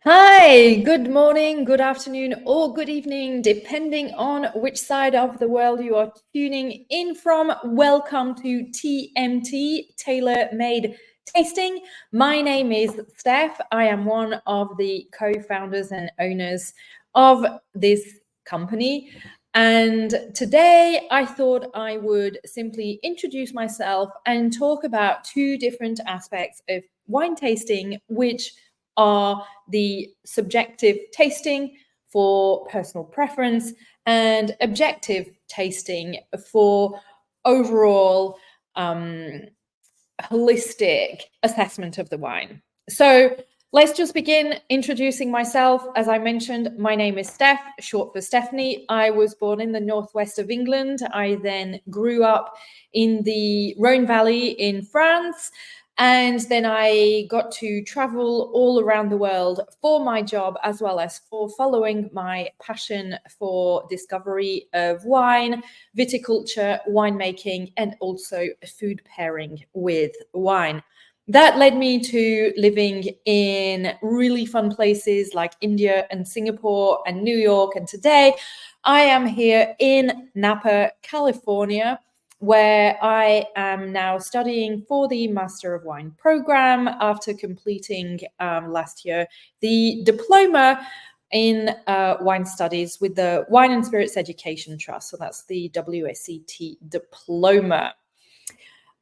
Hi, good morning, good afternoon, or good evening, depending on which side of the world you are tuning in from. Welcome to TMT, Tailor Made Tasting. My name is Steph. I am one of the co-founders and owners of this company. And today I thought I would simply introduce myself and talk about two different aspects of wine tasting, which are the subjective tasting for personal preference and objective tasting for overall holistic assessment of the wine. So let's just begin introducing myself. As I mentioned, my name is Steph, short for Stephanie. I was born in the northwest of England. I then grew up in the Rhone Valley in France. And then I got to travel all around the world for my job, as well as for following my passion for discovery of wine, viticulture, winemaking, and also food pairing with wine. That led me to living in really fun places like India and Singapore and New York. And today I am here in Napa, California, where I am now studying for the Master of Wine program after completing last year the diploma in wine studies with the Wine and Spirits Education Trust. So that's the WSET diploma.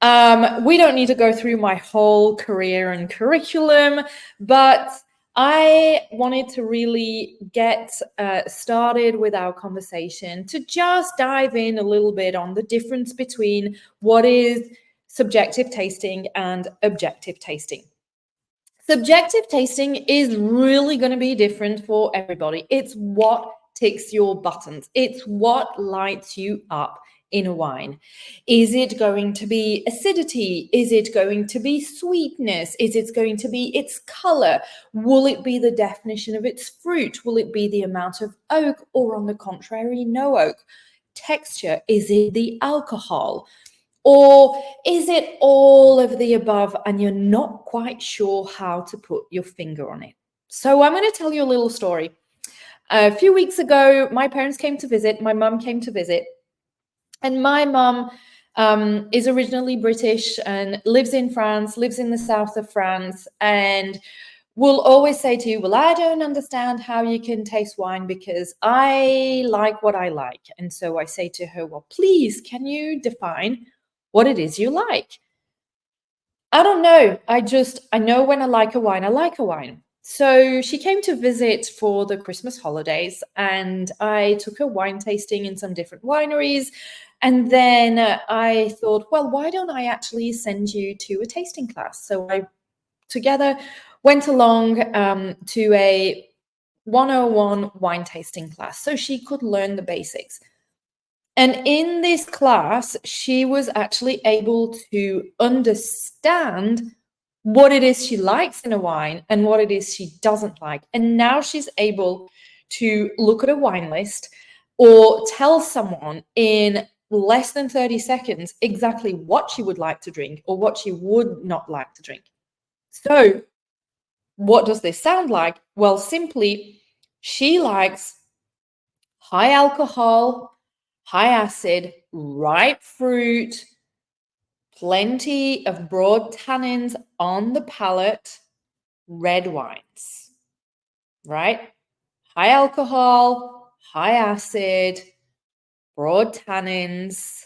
We don't need to go through my whole career and curriculum, but I wanted to really get started with our conversation to just dive in a little bit on the difference between what is subjective tasting and objective tasting. Subjective tasting is really going to be different for everybody. It's what ticks your buttons. It's what lights you up in a wine. Is it going to be acidity? Is it going to be sweetness? Is it going to be its color? Will it be the definition of its fruit? Will it be the amount of oak, or on the contrary, no oak? Texture? Is it the alcohol? Or is it all of the above and you're not quite sure how to put your finger on it? So I'm going to tell you a little story. A few weeks ago, my parents came to visit, my mum came to visit, and my mum is originally British and lives in France, lives in the south of France, and will always say to you, well, I don't understand how you can taste wine because I like what I like. And so I say to her, well, please, can you define what it is you like? I don't know. I know when I like a wine, I like a wine. So she came to visit for the Christmas holidays, and I took her wine tasting in some different wineries. And then I thought, well, why don't I actually send you to a tasting class? So I together went along to a 101 wine tasting class so she could learn the basics. And in this class, she was actually able to understand what it is she likes in a wine and what it is she doesn't like. And now she's able to look at a wine list or tell someone in less than 30 seconds exactly what she would like to drink or what she would not like to drink. So, what does this sound like? Well, simply, she likes high alcohol, high acid, ripe fruit, plenty of broad tannins on the palate, red wines, right? High alcohol, high acid, broad tannins,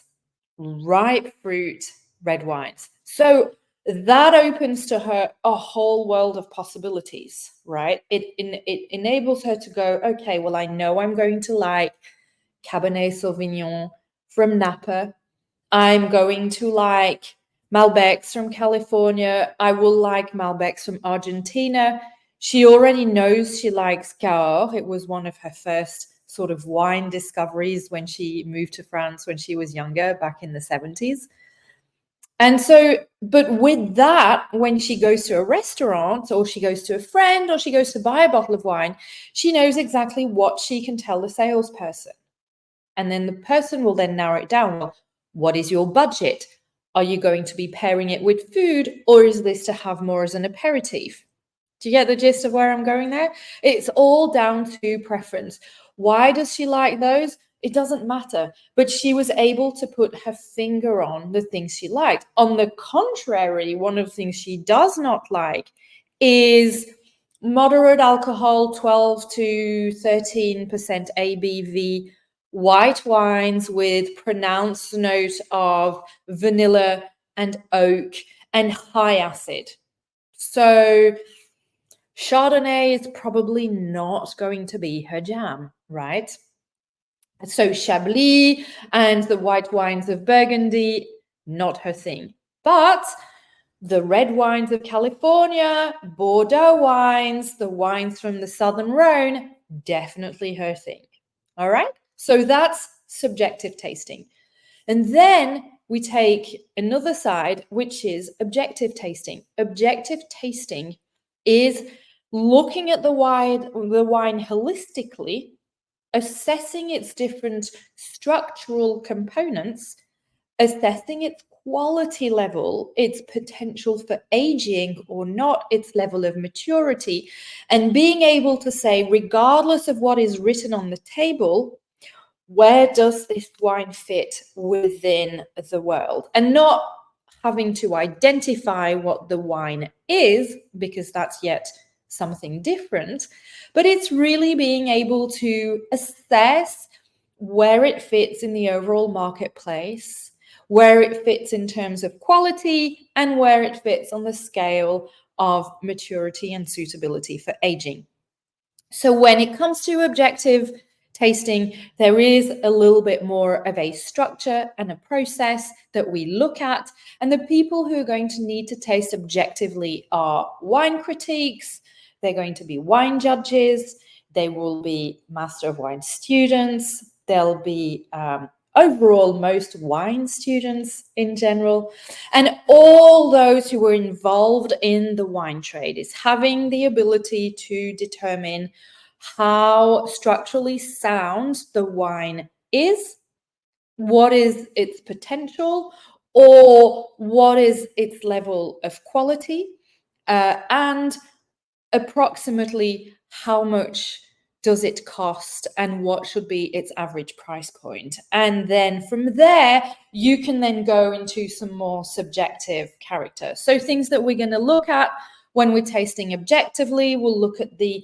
ripe fruit, red wines. So that opens to her a whole world of possibilities, right? It enables her to go, okay, well, I know I'm going to like Cabernet Sauvignon from Napa. I'm going to like Malbecs from California. I will like Malbecs from Argentina. She already knows she likes Cahors. It was one of her first sort of wine discoveries when she moved to France when she was younger, back in the 70s. And so, but with that, when she goes to a restaurant or she goes to a friend or she goes to buy a bottle of wine, she knows exactly what she can tell the salesperson. And then the person will then narrow it down. Well, what is your budget? Are you going to be pairing it with food, or is this to have more as an aperitif? Do you get the gist of where I'm going there? It's all down to preference. Why does she like those? It doesn't matter. But she was able to put her finger on the things she liked. On the contrary, one of the things she does not like is moderate alcohol, 12 to 13% ABV, white wines with pronounced note of vanilla and oak and high acid. So Chardonnay is probably not going to be her jam, right? So Chablis and the white wines of Burgundy, not her thing. But the red wines of California, Bordeaux wines, the wines from the Southern Rhone, definitely her thing. All right? So that's subjective tasting. And then we take another side, which is objective tasting. Objective tasting is looking at the wine holistically, assessing its different structural components, assessing its quality level, its potential for aging or not, its level of maturity, and being able to say, regardless of what is written on the table, where does this wine fit within the world? And not having to identify what the wine is, because that's yet something different, but it's really being able to assess where it fits in the overall marketplace, where it fits in terms of quality, and where it fits on the scale of maturity and suitability for aging. So when it comes to objective tasting, there is a little bit more of a structure and a process that we look at. And the people who are going to need to taste objectively are wine critiques, they're going to be wine judges, they will be Master of Wine students, they'll be overall most wine students in general, and all those who are involved in the wine trade is having the ability to determine how structurally sound the wine is, what is its potential, or what is its level of quality, and approximately how much does it cost and what should be its average price point. And then from there, you can then go into some more subjective character. So things that we're going to look at when we're tasting objectively, we'll look at the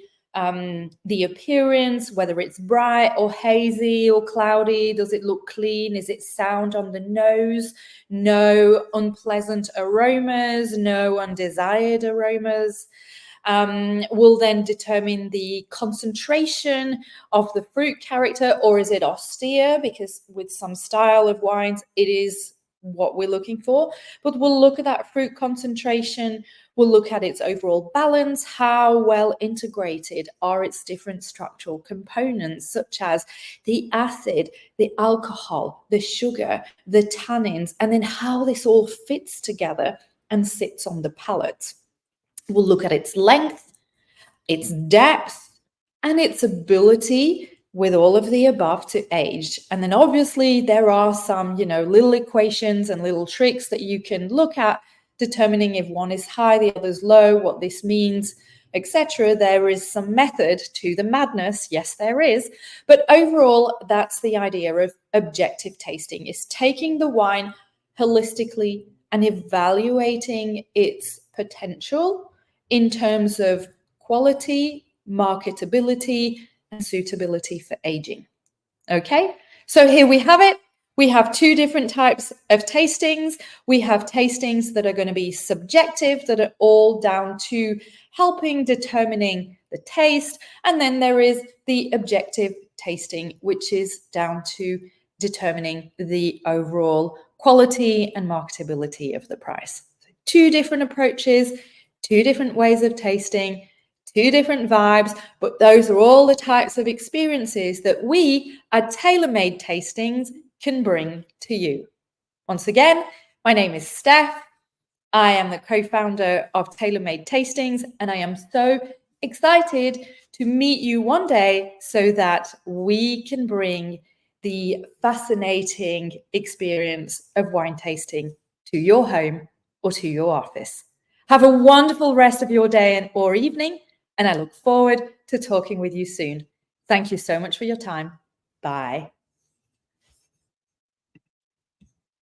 appearance, whether it's bright or hazy or cloudy. Does it look clean? Is it sound on the nose? No unpleasant aromas, no undesired aromas. Will then determine the concentration of the fruit character, or is it austere? Because with some style of wines, it is what we're looking for. But we'll look at that fruit concentration. We'll look at its overall balance. How well integrated are its different structural components, such as the acid, the alcohol, the sugar, the tannins, and then how this all fits together and sits on the palate. We'll look at its length, its depth, and its ability with all of the above to age. And then obviously there are some, little equations and little tricks that you can look at, determining if one is high, the other's low, what this means, etc. There is some method to the madness. Yes, there is. But overall, that's the idea of objective tasting, is taking the wine holistically and evaluating its potential in terms of quality, marketability, and suitability for aging. Okay, so here we have it. We have two different types of tastings. We have tastings that are going to be subjective, that are all down to helping determining the taste. And then there is the objective tasting, which is down to determining the overall quality and marketability of the price. So two different approaches, two different ways of tasting, two different vibes, but those are all the types of experiences that we at Tailor-Made Tastings can bring to you. Once again, my name is Steph. I am the co-founder of Tailor-Made Tastings, and I am so excited to meet you one day so that we can bring the fascinating experience of wine tasting to your home or to your office. Have a wonderful rest of your day or evening, and I look forward to talking with you soon. Thank you so much for your time. Bye.